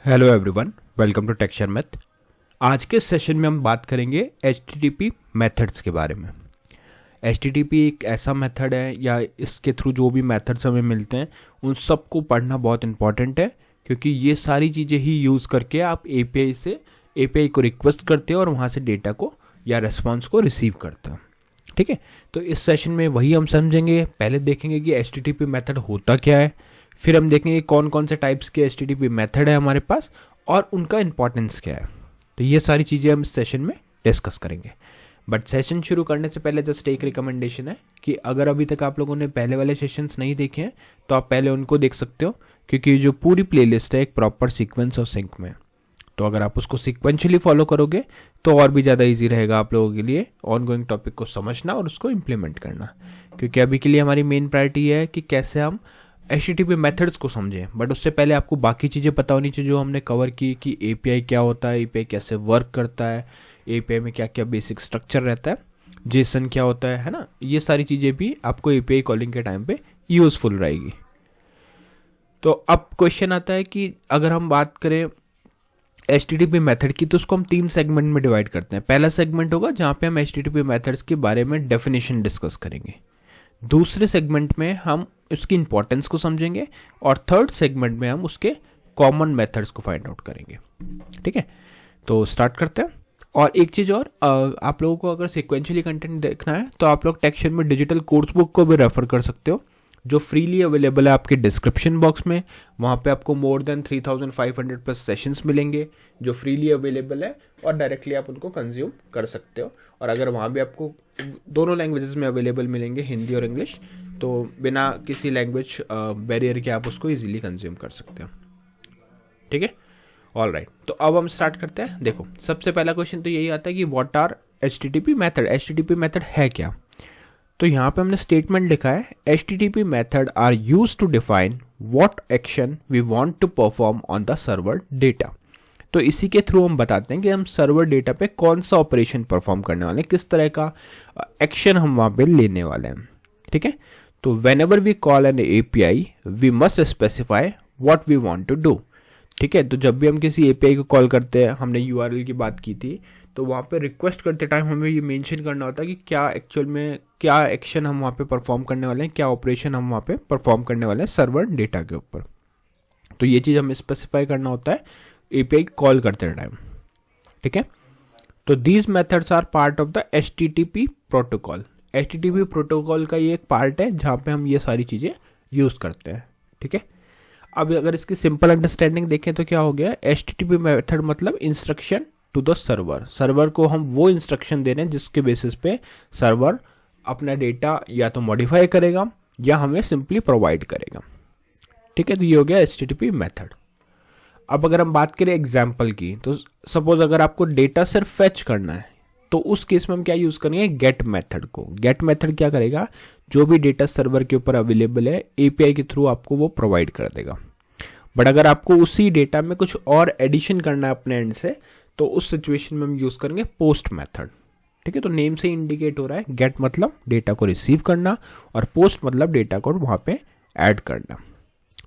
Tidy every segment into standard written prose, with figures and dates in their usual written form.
Hello everyone, welcome to texture math. आज के session में हम बात करेंगे HTTP मेथड्स के बारे में। HTTP एक ऐसा मेथड है या इसके थ्रू जो भी मेथड्स हमें मिलते हैं उन सबको पढ़ना बहुत इंपॉर्टेंट है, क्योंकि ये सारी चीज़ें ही यूज़ करके आप API को रिक्वेस्ट करते हो और वहाँ से डेटा को या रेस्पॉन्स को रिसीव करते हो। ठीक है, तो इस सेशन में वही हम समझेंगे। पहले देखेंगे कि HTTP मेथड होता क्या है, फिर हम देखेंगे कौन कौन से टाइप्स के HTTP मेथड है हमारे पास और उनका इंपॉर्टेंस क्या है। तो ये सारी चीज़ें हम इस सेशन में डिस्कस करेंगे। बट सेशन शुरू करने से पहले जस्ट एक रिकमेंडेशन है कि अगर अभी तक आप लोगों ने पहले वाले सेशंस नहीं देखे हैं तो आप पहले उनको देख सकते हो, क्योंकि जो पूरी प्लेलिस्ट है एक प्रॉपर सीक्वेंस और सिंक में। तो अगर आप उसको सिक्वेंशली फॉलो करोगे तो और भी ज़्यादा ईजी रहेगा आप लोगों के लिए ऑनगोइंग टॉपिक को समझना और उसको इम्प्लीमेंट करना। क्योंकि अभी के लिए हमारी मेन प्रायोरिटी है कि कैसे हम HTTP मेथड्स को समझें, बट उससे पहले आपको बाकी चीज़ें पता होनी चाहिए जो हमने कवर की कि API क्या होता है, API कैसे वर्क करता है, API में क्या क्या बेसिक स्ट्रक्चर रहता है, JSON क्या होता है ना। ये सारी चीज़ें भी आपको API कॉलिंग के टाइम पे यूज़फुल रहेगी। तो अब क्वेश्चन आता है कि अगर हम बात करें HTTP मेथड की तो उसको हम 3 सेगमेंट में डिवाइड करते हैं। पहला सेगमेंट होगा जहाँ पे हम HTTP मेथड्स के बारे में डेफिनेशन डिस्कस करेंगे। दूसरे सेगमेंट में हम उसकी इंपॉर्टेंस को समझेंगे और थर्ड सेगमेंट में हम उसके कॉमन मेथड्स को फाइंड आउट करेंगे। ठीक है, तो स्टार्ट करते हैं। और एक चीज़ और, आप लोगों को अगर सिक्वेंशियली कंटेंट देखना है तो आप लोग टेक्सचर में डिजिटल कोर्स बुक को भी रेफर कर सकते हो, जो फ्रीली अवेलेबल है आपके डिस्क्रिप्शन बॉक्स में। वहाँ पे आपको मोर देन 3500 प्लस सेशंस मिलेंगे जो फ्रीली अवेलेबल है और डायरेक्टली आप उनको कंज्यूम कर सकते हो। और अगर वहाँ भी आपको दोनों लैंग्वेजेस में अवेलेबल मिलेंगे, हिंदी और इंग्लिश, तो बिना किसी लैंग्वेज बैरियर के आप उसको इजीली कंज्यूम कर सकते हो। ठीक है, ऑल राइट। तो अब हम स्टार्ट करते हैं। देखो, सबसे पहला क्वेश्चन तो यही आता है कि what are HTTP method. HTTP method है क्या? तो यहाँ पे हमने स्टेटमेंट लिखा है, HTTP method are used to define what action we want to perform on the server data. तो इसी के थ्रू हम बताते हैं कि हम सर्वर डेटा पे कौन सा ऑपरेशन परफॉर्म करने वाले हैं, किस तरह का एक्शन हम वहाँ पे लेने वाले हैं। ठीक है, तो whenever we call an API we must specify what we want to do। ठीक है, तो जब भी हम किसी API को कॉल करते हैं, हमने URL की बात की थी, तो वहाँ पे रिक्वेस्ट करते टाइम हमें ये मेंशन करना होता है कि क्या एक्चुअल में क्या एक्शन हम वहाँ पे परफॉर्म करने वाले हैं, क्या ऑपरेशन हम वहाँ पे परफॉर्म करने वाले हैं सर्वर डेटा के ऊपर। तो ये चीज़ हमें स्पेसिफाई करना होता है API कॉल करते टाइम। ठीक है, तो these methods are part of the HTTP protocol. HTTP protocol का ये एक पार्ट है जहाँ पे हम ये सारी चीज़ें यूज़ करते हैं। ठीक है, अब अगर इसकी सिंपल अंडरस्टैंडिंग देखें तो क्या हो गया, HTTP मेथड मतलब instruction to the server. Server को हम वो इंस्ट्रक्शन दे रहे हैं जिसके बेसिस पे सर्वर अपना डेटा या तो मॉडिफाई करेगा या हमें सिंपली प्रोवाइड करेगा। ठीक है, तो ये हो गया HTTP मेथड। अब अगर हम बात करें एग्जाम्पल की, तो सपोज अगर आपको डेटा सिर्फ फेच करना है तो उस केस में हम क्या यूज करेंगे, गेट मेथड को। गेट मेथड क्या करेगा, जो भी डेटा सर्वर के ऊपर अवेलेबल है API के थ्रू आपको वो प्रोवाइड कर देगा। बट अगर आपको उसी डेटा में कुछ और एडिशन करना है अपने एंड से, तो उस सिचुएशन में हम यूज करेंगे पोस्ट मेथड। ठीक है, तो नेम से इंडिकेट हो रहा है, गेट मतलब डेटा को रिसीव करना और पोस्ट मतलब डेटा को वहां पे ऐड करना।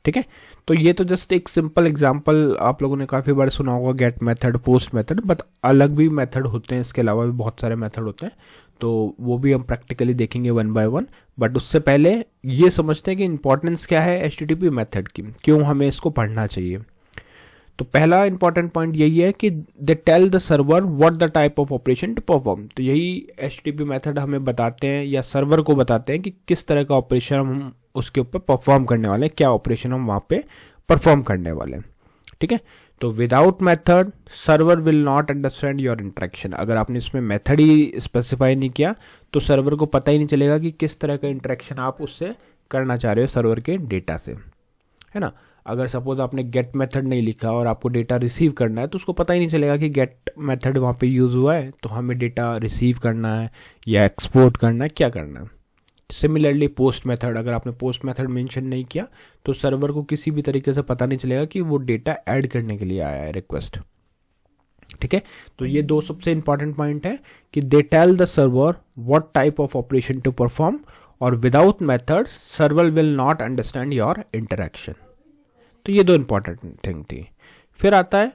ठीक है, तो ये तो जस्ट एक सिंपल एग्जांपल, आप लोगों ने काफ़ी बार सुना होगा get method, post method, but अलग भी मेथड होते हैं, इसके अलावा भी बहुत सारे मेथड होते हैं, तो वो भी हम प्रैक्टिकली देखेंगे वन बाय वन। बट उससे पहले ये समझते हैं कि इंपॉर्टेंस क्या है HTTP मेथड की, क्यों हमें इसको पढ़ना चाहिए। तो पहला इंपॉर्टेंट पॉइंट यही है कि they tell the server what the type of operation to perform. तो यही HTTP मेथड हमें बताते हैं या सर्वर को बताते हैं कि किस तरह का ऑपरेशन हम उसके ऊपर परफॉर्म करने वाले हैं, क्या ऑपरेशन हम वहाँ पे परफॉर्म करने वाले हैं। ठीक है, तो without method server will not understand your interaction. अगर आपने इसमें मेथड ही स्पेसिफाई नहीं किया तो सर्वर को पता ही नहीं चलेगा कि किस तरह का इंटरेक्शन आप उससे करना चाह रहे हो सर्वर के डेटा से, है ना। अगर सपोज आपने गेट मेथड नहीं लिखा और आपको डेटा रिसीव करना है तो उसको पता ही नहीं चलेगा कि गेट मेथड वहाँ पे यूज़ हुआ है, तो हमें डेटा रिसीव करना है या एक्सपोर्ट करना है, क्या करना है। सिमिलरली पोस्ट मेथड, अगर आपने पोस्ट मेथड मेंशन नहीं किया तो सर्वर को किसी भी तरीके से पता नहीं चलेगा कि वो डेटा ऐड करने के लिए आया है रिक्वेस्ट। ठीक है, तो ये दो सबसे इंपॉर्टेंट पॉइंट है कि they tell the server what type of operation to perform, और without methods server will not understand your interaction. तो ये दो इंपॉर्टेंट थिंग थी। फिर आता है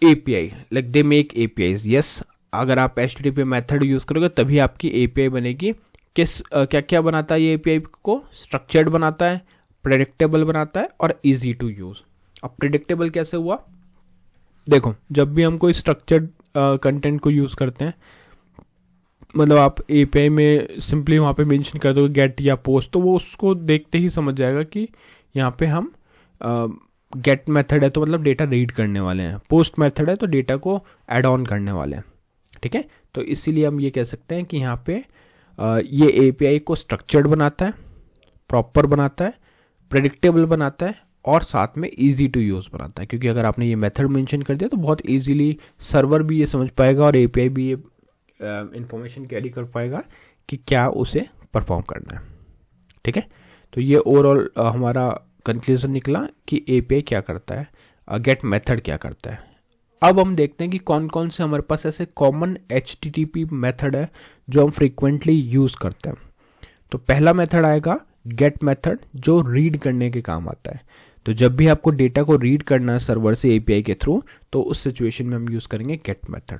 API, like they make APIs। Yes, अगर आप HTTP मेथड यूज़ करोगे तभी आपकी API बनेगी। क्या क्या बनाता है ये API को? स्ट्रक्चर्ड बनाता है, प्रेडिक्टेबल बनाता है और ईजी टू यूज़। अब प्रेडिक्टेबल कैसे हुआ? देखो, जब भी हम कोई स्ट्रक्चर्ड कंटेंट को यूज़ करते हैं, मतलब आप API में सिंपली वहाँ पे मेंशन कर दो गेट या पोस्ट, तो वो उसको देखते ही समझ जाएगा कि यहाँ पे हम गेट मेथड है तो मतलब डेटा रीड करने वाले हैं, पोस्ट मेथड है तो डेटा को ऐड ऑन करने वाले हैं। ठीक है, तो इसीलिए हम ये कह सकते हैं कि यहाँ पे ये API को स्ट्रक्चर्ड बनाता है, प्रॉपर बनाता है, प्रेडिक्टेबल बनाता है और साथ में इजी टू यूज़ बनाता है। क्योंकि अगर आपने ये मेथड मेंशन कर दिया तो बहुत इजीली सर्वर भी ये समझ पाएगा और API भी ये इंफॉर्मेशन कैरी कर पाएगा कि क्या उसे परफॉर्म करना है। ठीक है, तो ये ओवरऑल हमारा कंक्लूजन निकला कि API क्या करता है, गेट मेथड क्या करता है। अब हम देखते हैं कि कौन कौन से हमारे पास ऐसे कॉमन HTTP मेथड है जो हम फ्रीक्वेंटली यूज़ करते हैं। तो पहला मेथड आएगा गेट मेथड, जो रीड करने के काम आता है। तो जब भी आपको डेटा को रीड करना है सर्वर से API के थ्रू, तो उस सिचुएशन में हम यूज़ करेंगे गेट मेथड।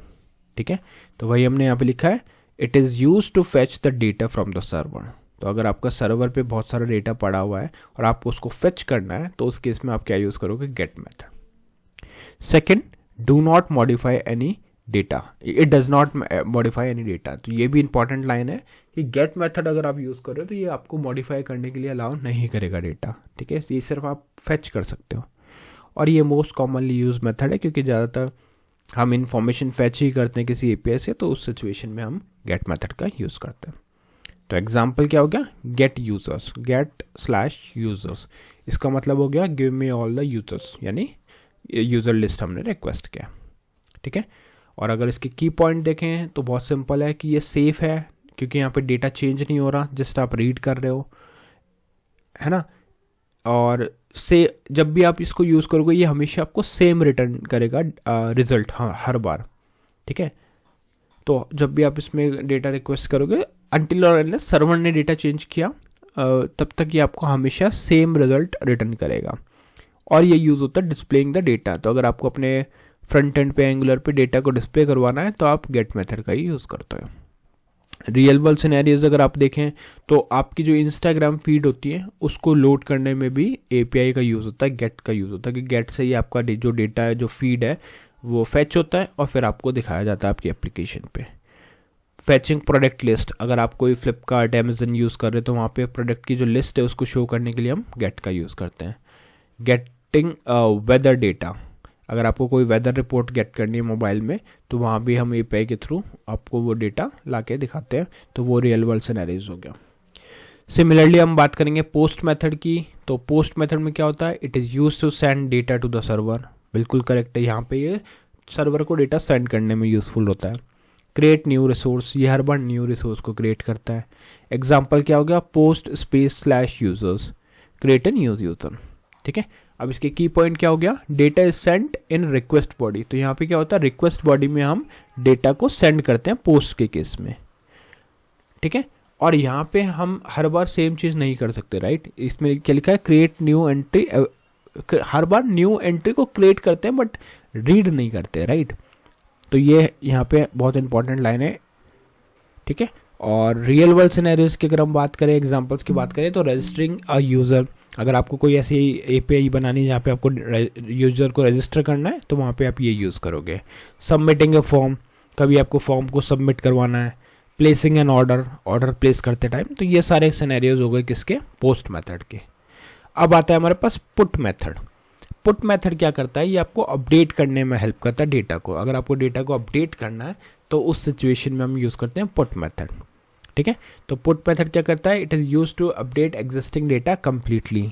ठीक है, तो वही हमने यहाँ पे लिखा है, it is use to fetch the data from the server. तो अगर आपका सर्वर पे बहुत सारा डेटा पड़ा हुआ है और आपको उसको फेच करना है, तो उस केस में आप क्या यूज़ करोगे? Get method. Second, do not modify any data, it does not modify any data. तो ये भी इंपॉर्टेंट लाइन है कि गेट मेथड अगर आप यूज़ कर रहे हो तो ये आपको मॉडिफाई करने के लिए अलाउ नहीं करेगा डेटा। ठीक है, ये सिर्फ आप फेच कर सकते हो और ये मोस्ट कॉमनली यूज मेथड है क्योंकि ज़्यादातर हम इंफॉर्मेशन फेच ही करते हैं किसी API से, तो उस सिचुएशन में हम गेट मेथड का यूज़ करते हैं। तो एग्जाम्पल क्या हो गया? गेट यूजर्स, गेट/यूजर्स, इसका मतलब हो गया give me all the users, यानी यूज़र लिस्ट हमने रिक्वेस्ट किया। ठीक है, और अगर इसके की पॉइंट देखें तो बहुत सिंपल है कि ये सेफ है क्योंकि यहाँ पे डेटा चेंज नहीं हो रहा, जस्ट आप रीड कर रहे हो, है ना। और से जब भी आप इसको यूज़ करोगे ये हमेशा आपको सेम रिटर्न करेगा रिजल्ट, हाँ, हर बार। ठीक है, तो जब भी आप इसमें डेटा रिक्वेस्ट करोगे, अनटिल और अनलेस सर्वर ने डेटा चेंज किया, तब तक ये आपको हमेशा सेम रिजल्ट रिटर्न करेगा। और ये यूज़ होता है डिस्प्लेइंग द डेटा। तो अगर आपको अपने फ्रंट एंड पे एंगुलर पे डेटा को डिस्प्ले करवाना है तो आप गेट मेथड का ही यूज़ करते हो। रियल वर्ल्ड सिनेरियोज अगर आप देखें तो आपकी जो इंस्टाग्राम फीड होती है उसको लोड करने में भी API का यूज़ होता है, गेट का यूज़ होता है। कि गेट से ही आपका जो डेटा है, जो फीड है, वो फैच होता है और फिर आपको दिखाया जाता है आपकी एप्लीकेशन पे। फैचिंग प्रोडक्ट लिस्ट, अगर आप कोई फ्लिपकार्ट, अमेजन यूज़ कर रहे हो तो वहाँ पे प्रोडक्ट की जो लिस्ट है उसको शो करने के लिए हम गेट का यूज़ करते हैं। गेटिंग वेदर डेटा, अगर आपको कोई वेदर रिपोर्ट गेट करनी है मोबाइल में तो वहाँ भी हम API के थ्रू आपको वो डेटा ला के दिखाते हैं। तो वो रियल वर्ल्ड सिनेरियोज हो गया। सिमिलरली हम बात करेंगे पोस्ट मेथड की। तो पोस्ट मेथड में क्या होता है? It is use to send data to the server. बिल्कुल करेक्ट है, यहाँ पे ये सर्वर को डेटा सेंड करने में यूजफुल होता है। क्रिएट न्यू रिसोर्स, ये हर बार न्यू रिसोर्स को क्रिएट करता है। एग्जाम्पल क्या हो गया? पोस्ट स्पेस/यूजर्स, क्रिएट ए न्यू यूजर। ठीक है, अब इसके की पॉइंट क्या हो गया? Data is sent in request body. तो यहाँ पे क्या होता है? रिक्वेस्ट बॉडी में हम डेटा को सेंड करते हैं पोस्ट के केस में। ठीक है, और यहाँ पे हम हर बार सेम चीज़ नहीं कर सकते, राइट। इसमें क्या लिखा है? Create new entry. हर बार न्यू एंट्री को क्रिएट करते हैं बट रीड नहीं करते, राइट। तो ये यहाँ पे बहुत इंपॉर्टेंट लाइन है। ठीक है, और रियल वर्ल्ड सिनेरियोज की अगर हम बात करें, एग्जांपल्स की बात करें, तो रजिस्टरिंग अ यूज़र, अगर आपको कोई ऐसी API बनानी है जहाँ पे आपको यूज़र को रजिस्टर करना है तो वहाँ पे आप ये यूज़ करोगे। सबमिटिंग ए फॉर्म, कभी आपको फॉर्म को सबमिट करवाना है। Placing an order, order place करते टाइम। तो ये सारे सिनेरियोज हो गए किसके? पोस्ट मेथड के। अब आता है हमारे पास पुट मेथड। पुट मेथड क्या करता है? ये आपको अपडेट करने में हेल्प करता है डेटा को। अगर आपको डेटा को अपडेट करना है तो उस सिचुएशन में हम यूज़ करते हैं पुट मेथड। ठीक है, तो पुट मेथड क्या करता है? It is use to update existing data completely.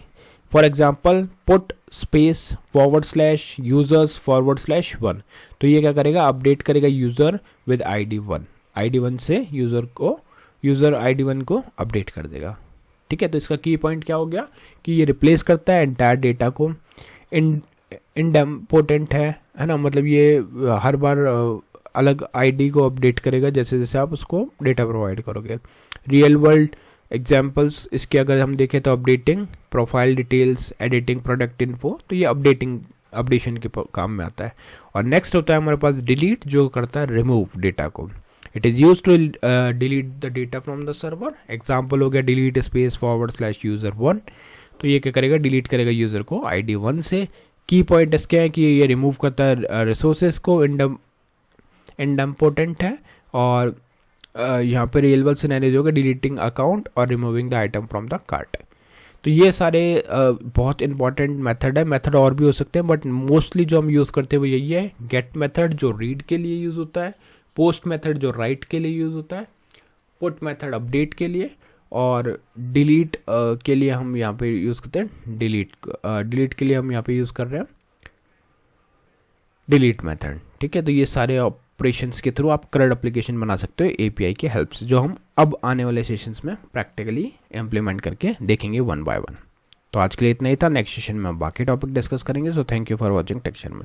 For example, put space /users/1। तो ये क्या करेगा? अपडेट करेगा यूज़र विद ID1। ID1 से यूज़र ID1 को अपडेट कर देगा। ठीक है, तो इसका की पॉइंट क्या हो गया कि ये रिप्लेस करता है एंटायर डेटा को। इंडेम्पोर्टेंट है ना, मतलब ये हर बार अलग ID को अपडेट करेगा जैसे जैसे आप उसको डेटा प्रोवाइड करोगे। रियल वर्ल्ड एग्जांपल्स इसके अगर हम देखें तो updating profile details, editing product info. तो ये अपडेटिंग अपडेशन के काम में आता है। और नेक्स्ट होता है हमारे पास डिलीट, जो करता है रिमूव डेटा को। It is use to delete the data from the server. Example हो गया डिलीट स्पेस /user1। तो ये क्या करेगा, डिलीट करेगा यूज़र को ID 1 से। की पॉइंट इसके हैं कि ये रिमूव करता है रिसोर्सेज को, इंडम्पोर्टेंट है। और यहाँ पे रियल वर्ल्ड सिनेरियो होगा डिलीटिंग अकाउंट और removing the item from the cart. तो ये सारे बहुत इंपॉर्टेंट मेथड है। मेथड और भी हो सकते हैं बट मोस्टली जो हम यूज़ करते हैं वो यही है। गेट मेथड जो रीड के लिए यूज़ होता है, पोस्ट मेथड जो राइट के लिए यूज़ होता है, पुट मेथड अपडेट के लिए, और डिलीट के लिए हम यहाँ पे यूज़ करते हैं डिलीट के लिए हम यहाँ पे यूज़ कर रहे हैं डिलीट मेथड। ठीक है, तो ये सारे ऑपरेशंस के थ्रू आप करंट एप्लीकेशन बना सकते हो API के हेल्प से, जो हम अब आने वाले सेशंस में प्रैक्टिकली इम्प्लीमेंट करके देखेंगे 1 by 1। तो आज के लिए इतना ही था। नेक्स्ट सेशन में हम बाकी टॉपिक डिस्कस करेंगे। So thank you for watching टेक्शन में।